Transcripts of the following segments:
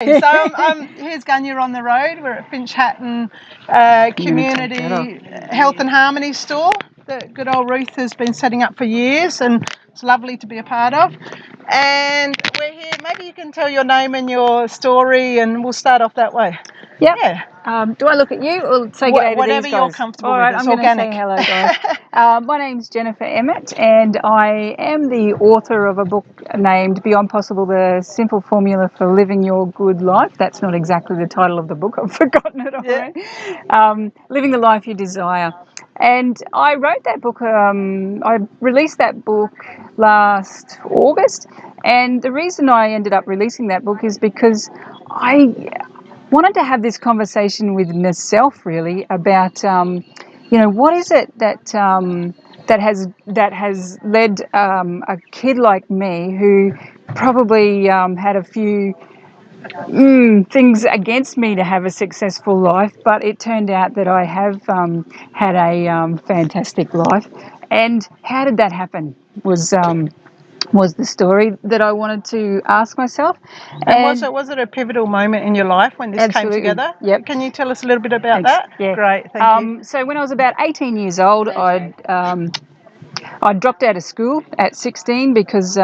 So here's Gunya on the road. We're at Finch Hatton Community Health and Harmony store that good old Ruth has been setting up for years, and it's lovely to be a part of. And we're here. Maybe you can tell your name and your story, and we'll start off that way. Yep. Yeah. Do I look at you or take it out of Whatever these you're guys? comfortable All right, with. It's I'm going to organic. say hello, guys. My name's Jennifer Emmett, and I am the author of a book named Beyond Possible, The Simple Formula for Living Your Good Life. That's not exactly the title of the book. I've forgotten it already. Yeah. Living the Life You Desire. And I wrote that book, I released that book last August. And the reason I ended up releasing that book is because I wanted to have this conversation with myself, really, about what is it that that has led a kid like me, who probably had a few things against me to have a successful life, but it turned out that I have had a fantastic life. And how did that happen was the story that I wanted to ask myself. And was it a pivotal moment in your life when this came together? Yep. Can you tell us a little bit about that? Yeah. Great, thank you. So when I was about 18 years old, I dropped out of school at 16 because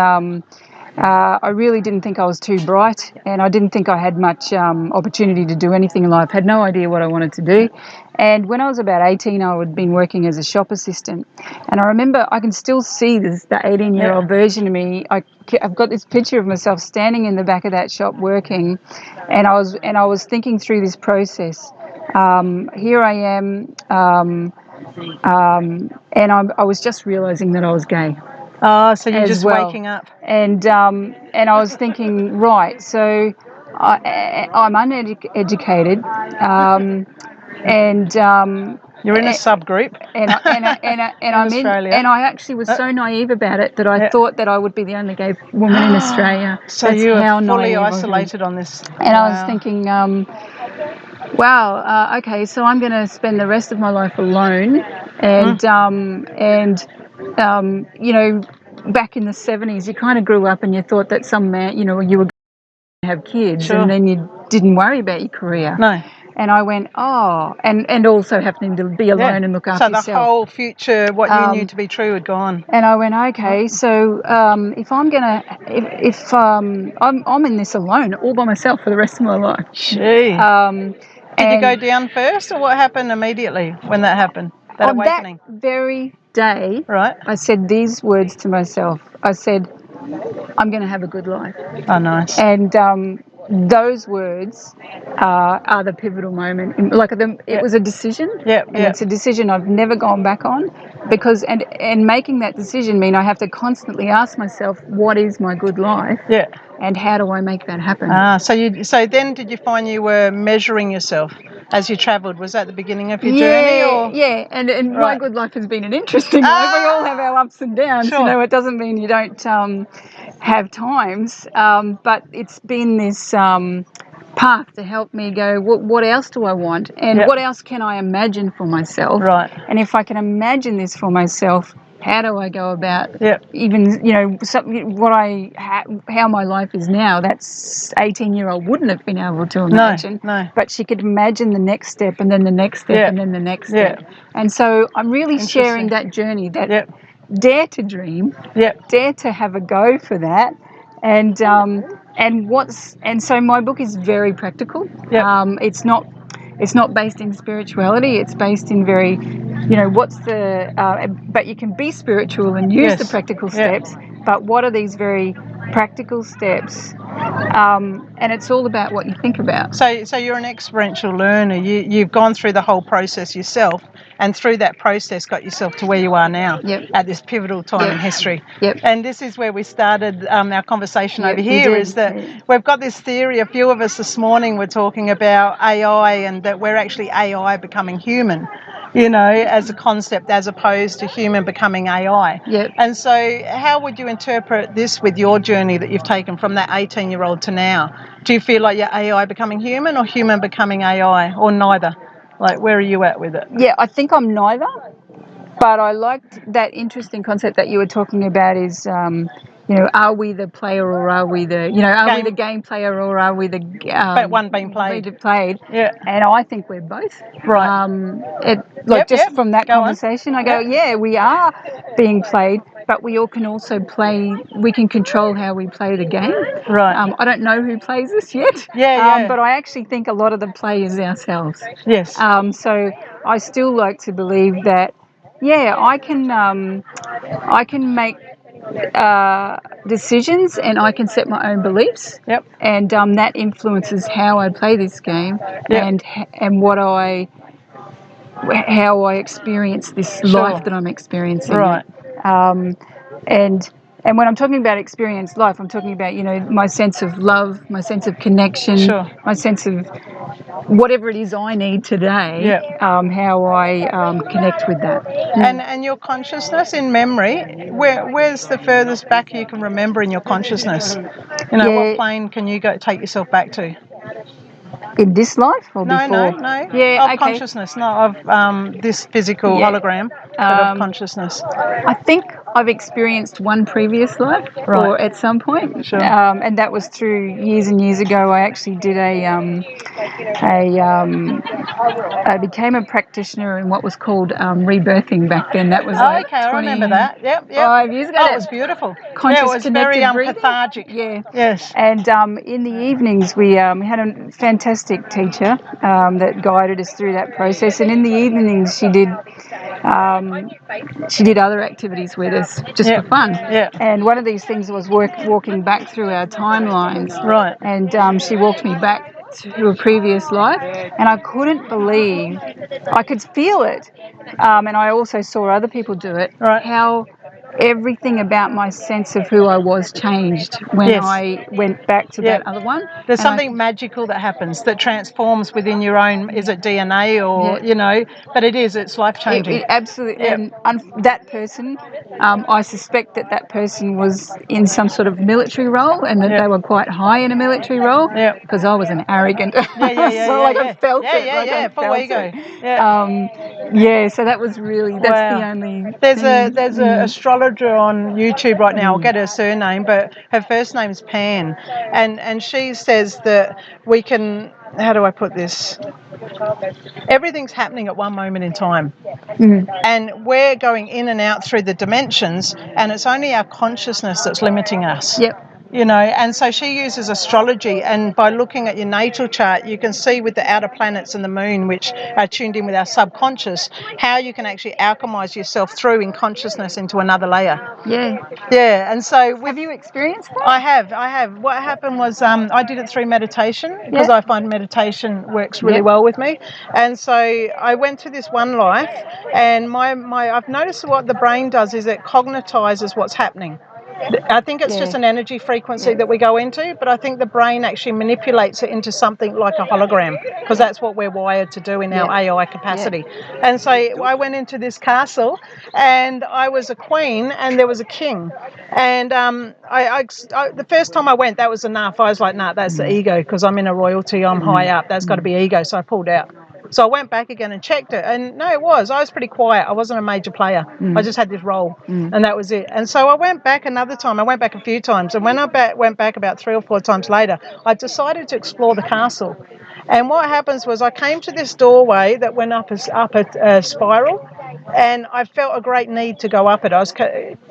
I really didn't think I was too bright, and I didn't think I had much opportunity to do anything in life. Had no idea what I wanted to do. And when I was about 18, I had been working as a shop assistant. And I remember, I can still see the 18-year-old version of me. I've got this picture of myself standing in the back of that shop working, and I was thinking through this process. Here I am, and I was just realising that I was gay. Oh, so you're just waking up. And I was thinking, right, so I'm uneducated, and you're in a subgroup, and I actually was so naive about it that I thought that I would be the only gay woman in Australia. So you were fully isolated on this. And I was thinking, wow, okay, so I'm going to spend the rest of my life alone, and back in the 70s, you kind of grew up and you thought that some man, you were going to have kids, and then you didn't worry about your career. No. And I went, and also happening to be alone and look after yourself. So the whole future, what you knew to be true, had gone. And I went, okay, so if I'm I'm in this alone, all by myself for the rest of my life. Gee. Did you go down first, or what happened immediately when that happened? That awakening? That very day, right, I said these words to myself. I said, I'm going to have a good life. Oh, nice. And those words are the pivotal moment. It was a decision, and it's a decision I've never gone back on, because and making that decision mean I have to constantly ask myself, what is my good life? Yeah. And how do I make that happen? So then did you find you were measuring yourself as you travelled? Was that the beginning of your journey? Or? Yeah, and my good life has been an interesting life. We all have our ups and downs. Sure. It doesn't mean you don't have times, but it's been this path to help me go, what else do I want? And what else can I imagine for myself? Right. And if I can imagine this for myself, how do I go about even, how my life is now? That's 18-year-old wouldn't have been able to imagine. No. But she could imagine the next step, and then the next step, and then the next step. And so I'm really sharing that journey, that dare to dream, dare to have a go for that. And so my book is very practical. It's not based in spirituality. It's based in very, but you can be spiritual and use the practical steps. But what are these very practical steps? And it's all about what you think about. So you're an experiential learner. You've gone through the whole process yourself, and through that process got yourself to where you are now at this pivotal time in history. And this is where we started our conversation over here, is that we've got this theory. A few of us this morning were talking about AI, and that we're actually AI becoming human, as a concept, as opposed to human becoming AI. And so how would you interpret this with your journey that you've taken from that 18-year-old to now? Do you feel like you're AI becoming human, or human becoming AI, or neither? Like, where are you at with it? Yeah, I think I'm neither. But I liked that interesting concept that you were talking about, is you know, are we the player or are we the, you know, are we the game player or are we the but one being played? Yeah. And I think we're both. Right. Just from that conversation, I go, yeah, we are being played, but we all can also play. We can control how we play the game. Right. I don't know who plays this yet. But I actually think a lot of the play is ourselves. Yes. So I still like to believe that, yeah, I can make decisions and I can set my own beliefs. Yep. And that influences how I play this game. Yep. And how I experience this life that I'm experiencing. Right. And when I'm talking about experienced life, I'm talking about, you know, my sense of love, my sense of connection, my sense of whatever it is I need today, how I connect with that. And your consciousness in memory, where's the furthest back you can remember in your consciousness? You know, what plane can you take yourself back to? In this life or before? No. Yeah, of consciousness, not of this physical hologram, but of consciousness. I think I've experienced one previous life, or at some point, and that was through years and years ago. I actually did I became a practitioner in what was called rebirthing back then. That was like I remember that. Yep. 5 years ago. Oh, it was beautiful. Conscious, it was connected very breathing. cathartic. Yeah. Yes. And in the evenings, we had a fantastic teacher that guided us through that process. And in the evenings, she did other activities with us just for fun. Yeah. And one of these things was walking back through our timelines. Right. And she walked me back to a previous life, and I couldn't believe, I could feel it, and I also saw other people do it, how everything about my sense of who I was changed when I went back to that other one. There's something magical that happens that transforms within your own, is it DNA or, you know, but it's life-changing. Absolutely. And that person, I suspect that person was in some sort of military role, and that they were quite high in a military role, because I was an arrogant. I felt it. Full ego. So that was really, that's the only There's an astrologer on YouTube right now, I'll get her surname, but her first name's Pan, and she says that we can, how do I put this? Everything's happening at one moment in time. And we're going in and out through the dimensions, and it's only our consciousness that's limiting us. You know, and so she uses astrology, and by looking at your natal chart, you can see with the outer planets and the moon, which are tuned in with our subconscious, how you can actually alchemize yourself through in consciousness into another layer. Yeah, and so have you experienced that? I have. What happened was I did it through meditation, because I find meditation works really well with me. And so I went to this one life, and I've noticed what the brain does is it cognitizes what's happening. I think it's just an energy frequency that we go into, but I think the brain actually manipulates it into something like a hologram, because that's what we're wired to do in our AI capacity. And so I went into this castle, and I was a queen and there was a king. And the first time I went, that was enough. I was like, nah, that's the ego, because I'm in a royalty, I'm high up, that's got to be ego. So I pulled out. So I went back again and checked it, and no, I was pretty quiet. I wasn't a major player. I just had this role, and that was it. And so I went back another time. I went back a few times, and when I went back about 3 or 4 times later, I decided to explore the castle. And what happens was I came to this doorway that went up a spiral, and I felt a great need to go up it. I was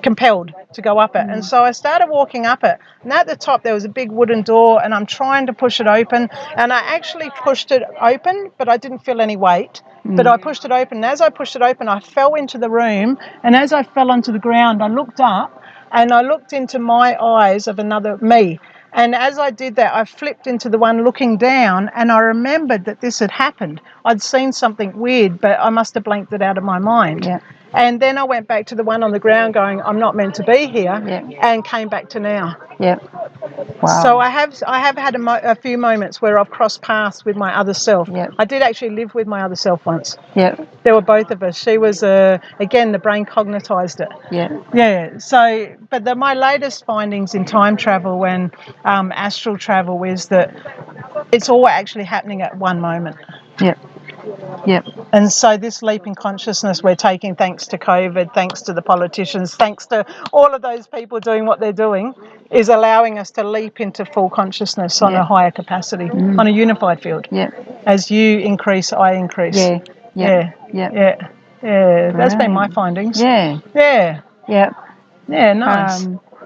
compelled to go up it. And so I started walking up it. And at the top, there was a big wooden door, and I'm trying to push it open. And I actually pushed it open, but I didn't feel any weight. But I pushed it open. And as I pushed it open, I fell into the room. And as I fell onto the ground, I looked up, and I looked into my eyes of another me. And as I did that, I flipped into the one looking down, and I remembered that this had happened. I'd seen something weird, but I must have blanked it out of my mind. And then I went back to the one on the ground going, I'm not meant to be here, and came back to now. Wow. So I have had a few moments where I've crossed paths with my other self. I did actually live with my other self once. There were both of us. She was, again, the brain cognitized it. So, but my latest findings in time travel and astral travel is that it's all actually happening at one moment. Yep. And so this leap in consciousness we're taking, thanks to COVID, thanks to the politicians, thanks to all of those people doing what they're doing, is allowing us to leap into full consciousness on a higher capacity, on a unified field. As you increase, I increase. Yeah. That's been my findings. Nice.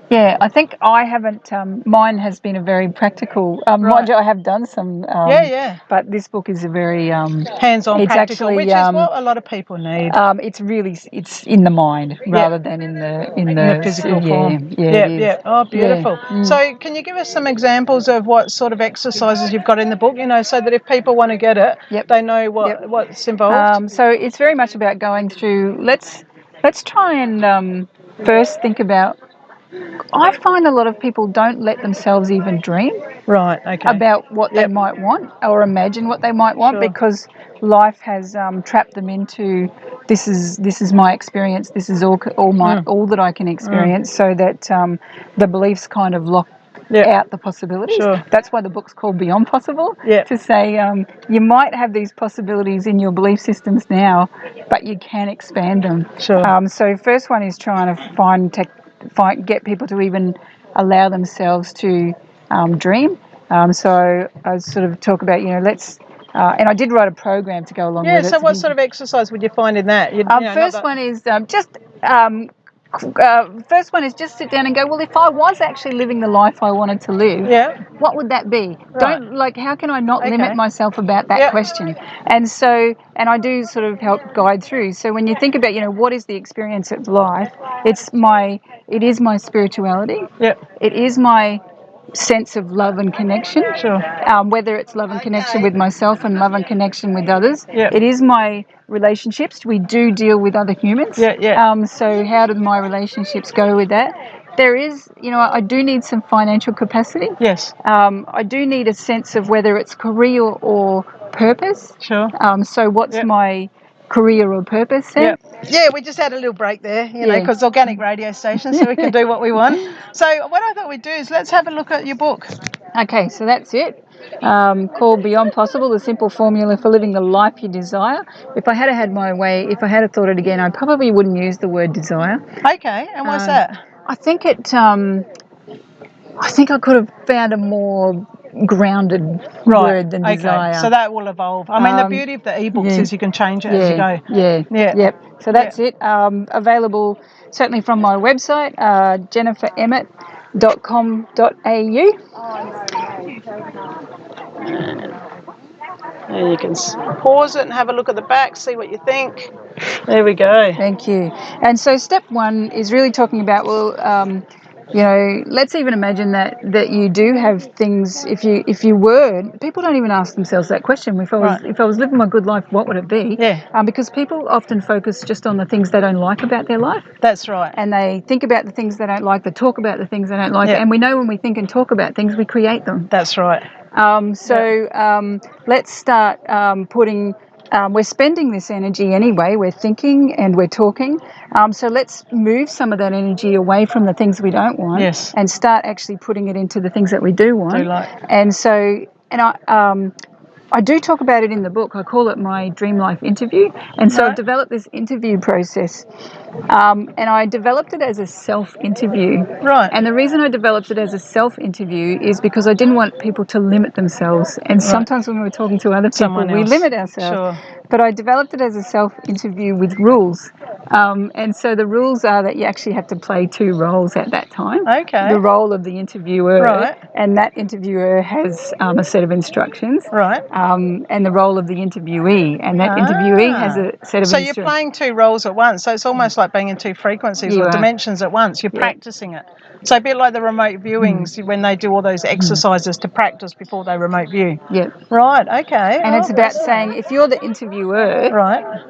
I think I haven't, mine has been a very practical, mind you, I have done some, but this book is a very, hands-on it's practical, actually, which is what a lot of people need. It's really, it's in the mind rather than in the physical form. It is. Oh, beautiful. So can you give us some examples of what sort of exercises you've got in the book, so that if people want to get it, they know what's involved? So it's very much about going through, let's try and first think about, I find a lot of people don't let themselves even dream about what they might want or imagine what they might want, because life has trapped them into this is my experience, this is all that I can experience, so that the beliefs kind of lock out the possibilities. That's why the book's called Beyond Possible, to say you might have these possibilities in your belief systems now, but you can expand them. So first one is trying to get people to even allow themselves to dream. So I sort of talk about, let's, and I did write a program to go along with it. So what sort of exercise would you find in that? First one is first one is just sit down and go, well, if I was actually living the life I wanted to live, what would that be? How can I not limit myself about that question? And so, and I do sort of help guide through. So when you think about, what is the experience of life? It is my spirituality. It is my sense of love and connection, whether it's love and connection with myself and love and connection with others. It is my relationships. We do deal with other humans. So how do my relationships go with that? There is, I do need some financial capacity. I do need a sense of whether it's career or purpose. So what's my career or purpose then? We just had a little break there, because organic radio station, so we can do what we want. So what I thought we'd do is let's have a look at your book. Okay, so that's it. Called Beyond Possible, the simple formula for living the life you desire. If I had had my way, if I had thought it again, I probably wouldn't use the word desire. Okay, and what's that? I think I could have found a more grounded word than desire. So that will evolve. I mean, the beauty of the ebooks is you can change it as you go. So that's it. Available certainly from my website, jenniferemmett.com.au. And you can pause it and have a look at the back, see what you think. There we go. Thank you. And so step one is really talking about, let's even imagine that you do have things. If you were, people don't even ask themselves that question. If I was living my good life, what would it be? Because people often focus just on the things they don't like about their life. That's right. And they think about the things they don't like. They talk about the things they don't like. And we know when we think and talk about things, we create them. That's right. Let's start putting. We're spending this energy anyway. We're thinking and we're talking. So let's move some of that energy away from the things we don't want, and start actually putting it into the things that we do want. And so, I do talk about it in the book. I call it my dream life interview. And so I've developed this interview process. And I developed it as a self-interview. And the reason I developed it as a self-interview is because I didn't want people to limit themselves. And sometimes when we're talking to other people, we limit ourselves. But I developed it as a self-interview with rules. And so the rules are that you actually have to play two roles at that time. The role of the interviewer, and that interviewer has a set of instructions. And the role of the interviewee, and that interviewee has a set of instructions. So you're playing two roles at once. So it's almost like being in two frequencies or dimensions at once. You're practicing it. So a bit like the remote viewings when they do all those exercises to practice before they remote view. Okay. And it's about saying, if you're the interviewer,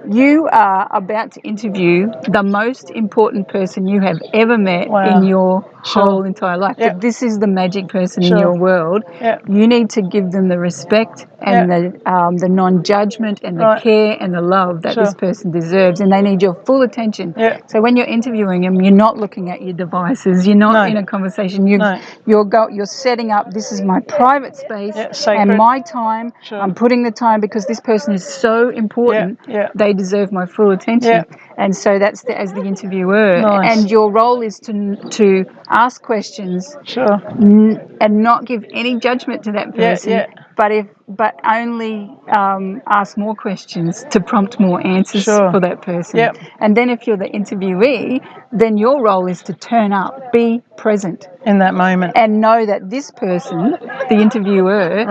you are about to interview the most important person you have ever met in your whole entire life. But this is the magic person in your world. You need to give them the respect and the non-judgment and the care and the love that this person deserves, and they need your full attention. So when you're interviewing them, you're not looking at your devices. You're not in a conversation. You're setting up. This is my private space and my time. I'm putting the time because this person is so important. They deserve my full attention. And so that's as the interviewer. Nice. And your role is to ask questions and not give any judgment to that person, but only ask more questions to prompt more answers for that person. And then if you're the interviewee, then your role is to turn up, be present in that moment, and know that this person, the interviewer,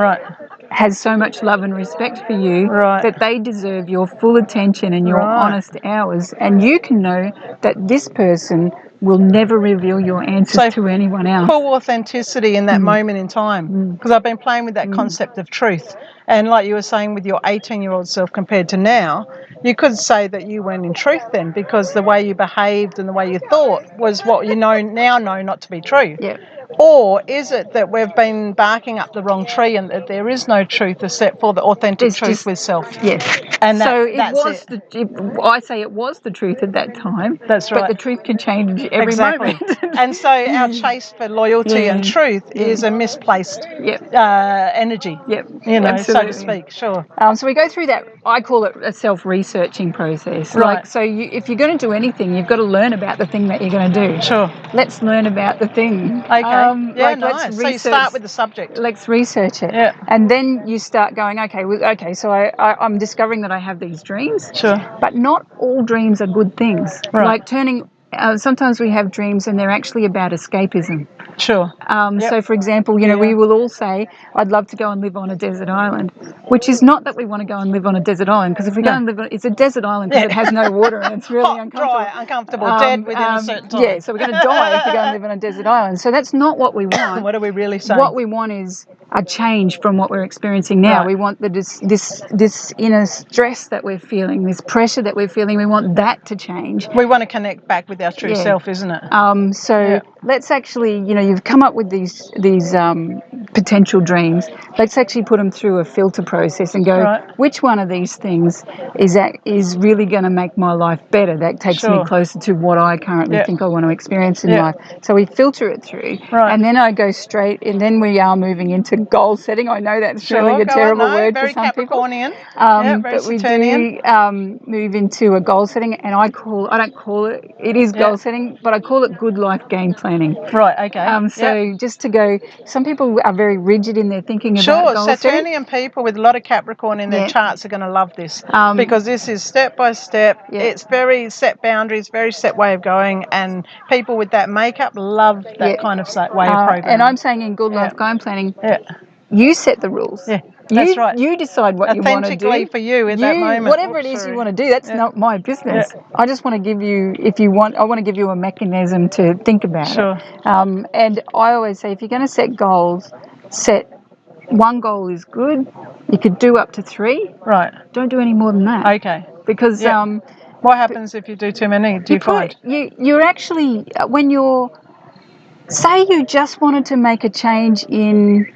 has so much love and respect for you that they deserve your full attention and your honest hours, and you can know that this person will never reveal your answers to anyone else. Full authenticity in that moment in time, because I've been playing with that concept of truth, and like you were saying with your 18-year-old self compared to now, you could say that you weren't in truth then, because the way you behaved and the way you thought was what you now know not to be true. Or is it that we've been barking up the wrong tree and that there is no truth except for the authentic truth with self? And I say it was the truth at that time. That's right. But the truth can change every moment. And so our chase for loyalty and truth is a misplaced energy. So to speak. Sure. So we go through that. I call it a self-researching process. So if you're going to do anything, you've got to learn about the thing that you're going to do. Sure. Let's learn about the thing. Okay. Nice. So you start with the subject. Let's research it. And then you start going, okay, so I'm discovering that I have these dreams. Sure. But not all dreams are good things. Like sometimes we have dreams and they're actually about escapism. Sure. So, for example, we will all say, I'd love to go and live on a desert island, which is not that we want to go and live on a desert island, because if we go and live on it's a desert island because it has no water and it's really uncomfortable, dead within a certain time. So we're going to die if we go and live on a desert island. So that's not what we want. What are we really saying? What we want is a change from what we're experiencing now. We want this inner stress that we're feeling, this pressure that we're feeling, we want that to change. We want to connect back with our true self, isn't it? Let's actually, you've come up with these potential dreams. Let's actually put them through a filter process and go, which one of these things is really going to make my life better? That takes me closer to what I currently think I want to experience in life. So we filter it through, and then I go straight, and then we are moving into goal setting. I know that's really a terrible word for some people. But we do move into a goal setting, and I don't call it, it is goal setting, but I call it good life game planning. Right, okay. So just to go, some people are very rigid in their thinking about goal setting. Saturnian people with a lot of Capricorn in their charts are going to love this, because this is step by step. It's very set boundaries, very set way of going, and people with that makeup love that kind of way of programming. And I'm saying in good life game planning, you set the rules. That's right. You decide what you want to do. Authentically for you in that moment. Whatever it is you want to do, that's not my business. I just want to give you, I want to give you a mechanism to think about it. And I always say, if you're going to set goals, set one goal is good. You could do up to 3. Right. Don't do any more than that. Okay. Because what happens if you do too many? You're actually, when say you just wanted to make a change in.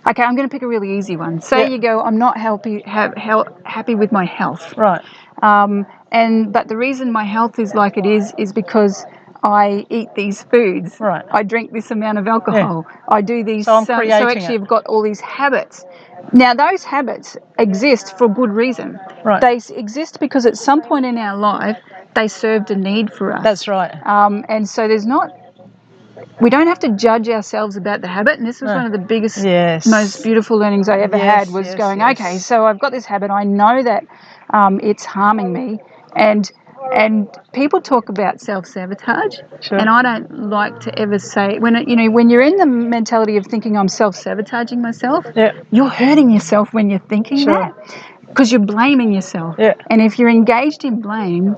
Okay, I'm going to pick a really easy one. Say you go, I'm not happy with my health. Right. But the reason my health is like it is because I eat these foods. Right. I drink this amount of alcohol. I do these. So I'm creating actually, I've got all these habits. Now, those habits exist for good reason. Right. They exist because at some point in our life, they served a need for us. That's right. And so we don't have to judge ourselves about the habit, and this was one of the biggest, most beautiful learnings I ever had, was going, okay, so I've got this habit, I know that it's harming me, and people talk about self-sabotage, and I don't like to ever say, when you're in the mentality of thinking I'm self-sabotaging myself, you're hurting yourself when you're thinking that, because you're blaming yourself, and if you're engaged in blame,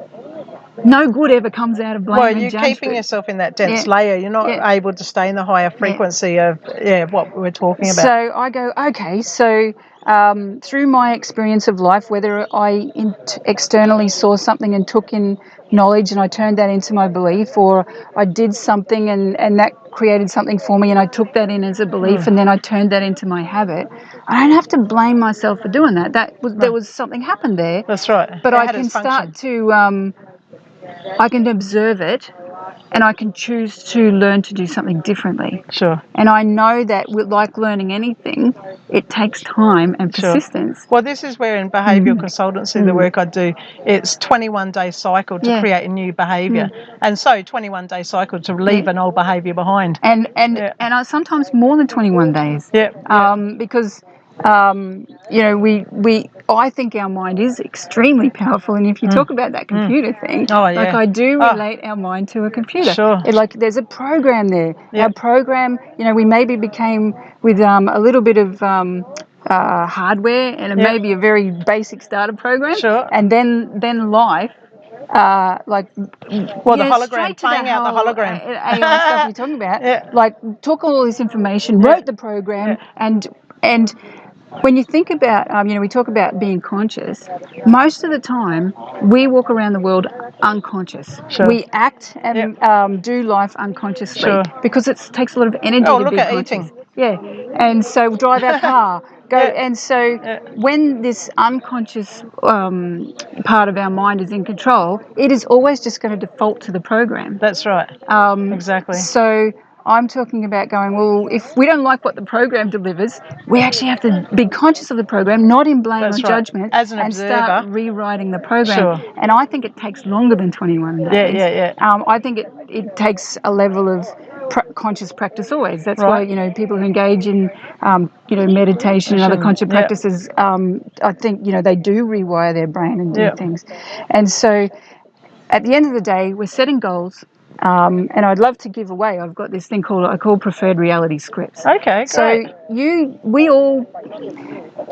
no good ever comes out of blame and judgment. Well, you're keeping yourself in that dense layer. You're not able to stay in the higher frequency of what we're talking about. So I go, okay, so through my experience of life, whether I externally saw something and took in knowledge and I turned that into my belief, or I did something and that created something for me and I took that in as a belief and then I turned that into my habit, I don't have to blame myself for doing that. There was something happened there. That's right. But I can start to, I can observe it and I can choose to learn to do something differently. Sure. And I know that, like learning anything, it takes time and persistence. Well, this is where in behavioural consultancy, the work I do, it's 21-day cycle to create a new behaviour. And so 21-day cycle to leave an old behaviour behind. And I sometimes more than 21 days. Because you know, I think our mind is extremely powerful, and if you talk about that computer thing, like I do relate our mind to a computer. Sure. Like there's a program there. Our program, you know, we maybe became with a little bit of hardware and maybe a very basic starter program, and then life. Like, the hologram, playing out the hologram. AI stuff you're talking about, like took all this information, wrote the program, and when you think about, you know, we talk about being conscious, most of the time we walk around the world unconscious. We act and do life unconsciously because it takes a lot of energy to be conscious. Eating. And so drive our car. And so when this unconscious part of our mind is in control, it is always just going to default to the program. That's right. Exactly. So I'm talking about going, well, if we don't like what the program delivers, we actually have to be conscious of the program, not in blame or judgment, as an observer, and start rewriting the program. And I think it takes longer than 21 days. I think it takes a level of conscious practice always. That's why, you know, people who engage in, you know, meditation and other conscious practices, I think, you know, they do rewire their brain and do things. And so at the end of the day, we're setting goals. And I'd love to give away. I've got this thing I call preferred reality scripts. Okay, great. So we all,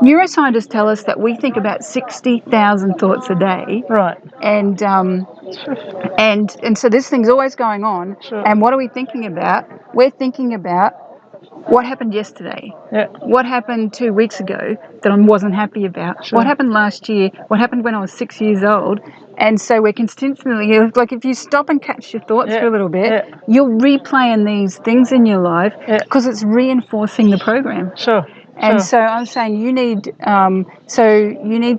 neuroscientists tell us that we think about 60,000 thoughts a day. Right. And so this thing's always going on. And what are we thinking about? We're thinking about what happened yesterday. What happened 2 weeks ago that I wasn't happy about? What happened last year? What happened when I was 6 years old? And so we're constantly, like if you stop and catch your thoughts for a little bit, you're replaying these things in your life because it's reinforcing the program. And so I'm saying you need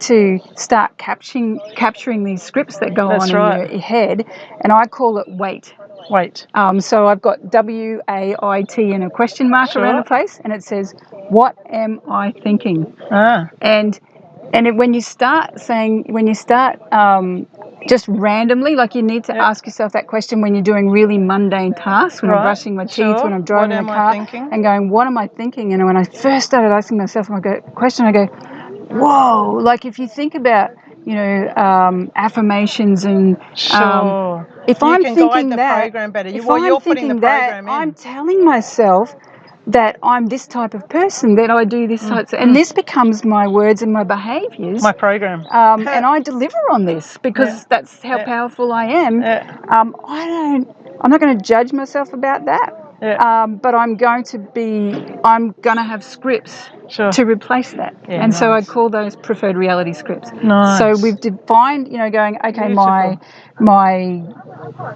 to start capturing these scripts that go on in your head, and I call it wait. So I've got WAIT and a question mark around the place, and it says, "What am I thinking?" And when you start just randomly, like you need to ask yourself that question when you're doing really mundane tasks, when I'm brushing my teeth, when I'm driving the car, and going, what am I thinking? And when I first started asking myself I go, whoa, like if you think about, you know, affirmations and if I'm thinking that, I'm telling myself that I'm this type of person, that I do this type, and this becomes my words and my behaviours. My program. And I deliver on this because that's how powerful I am. I'm not going to judge myself about that. But I'm going to have scripts to replace that. And so I call those preferred reality scripts. So we've defined, you know, going, okay, my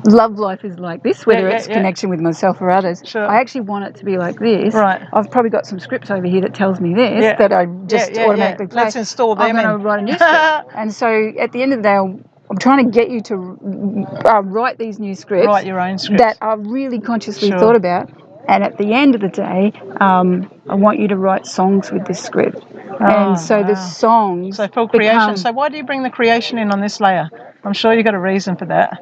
love life is like this, whether it's connection with myself or others. I actually want it to be like this. I've probably got some scripts over here that tells me this that I just automatically play. Let's install them. I'm going to write a new script. And so at the end of the day, I'm trying to get you to write these new scripts. Write your own scripts. That are really consciously thought about. And at the end of the day, I want you to write songs with this script. And so the songs. So for creation. So why do you bring the creation in on this layer? I'm sure you've got a reason for that.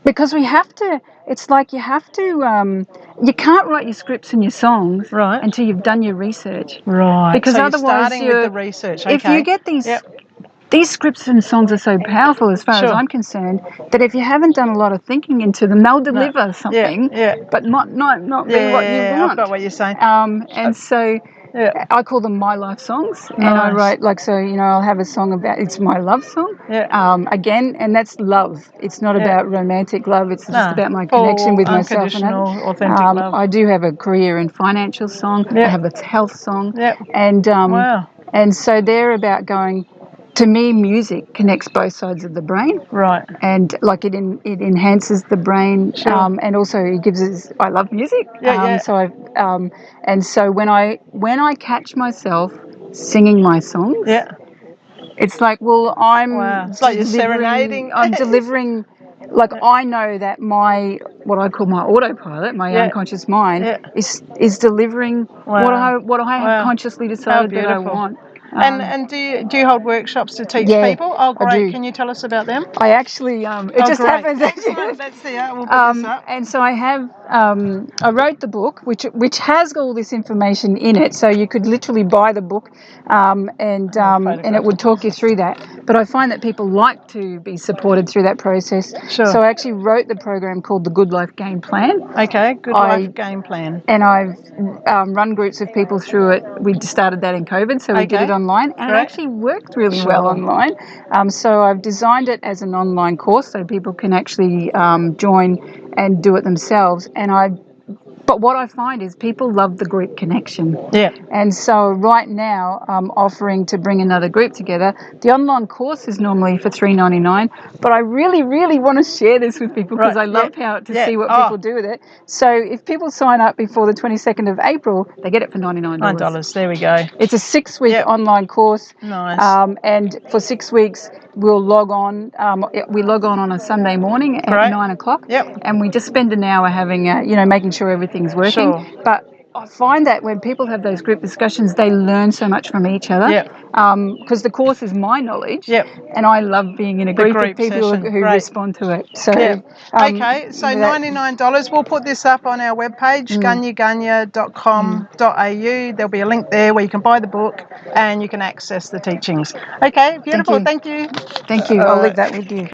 Because we have to. It's like you have to. You can't write your scripts and your songs until you've done your research. Because so otherwise, starting with the research. If you get these. These scripts and songs are so powerful, as far as I'm concerned, that if you haven't done a lot of thinking into them, they'll deliver something, but not be what you want. I've got what you're saying. And so Yeah. I call them my life songs, Nice. and I write I'll have a song about it's my love song. Yeah. Again, and that's love. It's not about romantic love. It's just about my connection with myself and others. Authentic love. I do have a career and financial song. I have a health song. And wow. And so they're about going. To me, music connects both sides of the brain, right? And like it enhances the brain, Sure. and also it gives us. I love music, Yeah. and so when I catch myself singing my songs, it's like, well, It's like you're serenading. I'm delivering. Like I know that what I call my autopilot, my unconscious mind, is delivering what I have consciously decided that I want. And do you hold workshops to teach people? Oh, great! I do. Can you tell us about them? I actually, it just happens. Excellent. Let's see. We'll put this up. And so I have, I wrote the book, which has all this information in it. So you could literally buy the book, and it would talk you through that. But I find that people like to be supported through that process. Sure. So I actually wrote the program called the Good Life Game Plan. Okay, Good Life Game Plan. And I've run groups of people through it. We started that in COVID, so we did it online, and it actually worked really well online. So I've designed it as an online course so people can actually join and do it themselves. But what I find is people love the group connection. Yeah. And so right now I'm offering to bring another group together. The online course is normally for $3.99, but I really, really want to share this with people because I love to see what people do with it. So if people sign up before the 22nd of April, they get it for $99. $9. There we go. It's a 6-week online course. Nice. And for 6 weeks, we'll log on. We log on a Sunday morning at 9 o'clock. Yep. And we just spend an hour having, making sure everything's working. Sure. But I find that when people have those group discussions, they learn so much from each other. Because the course is my knowledge. And I love being in a group of people who respond to it. So, okay, so $99. We'll put this up on our webpage, ganyaganya.com.au. There'll be a link there where you can buy the book and you can access the teachings. Okay, beautiful. Thank you. Thank you. I'll leave that with you.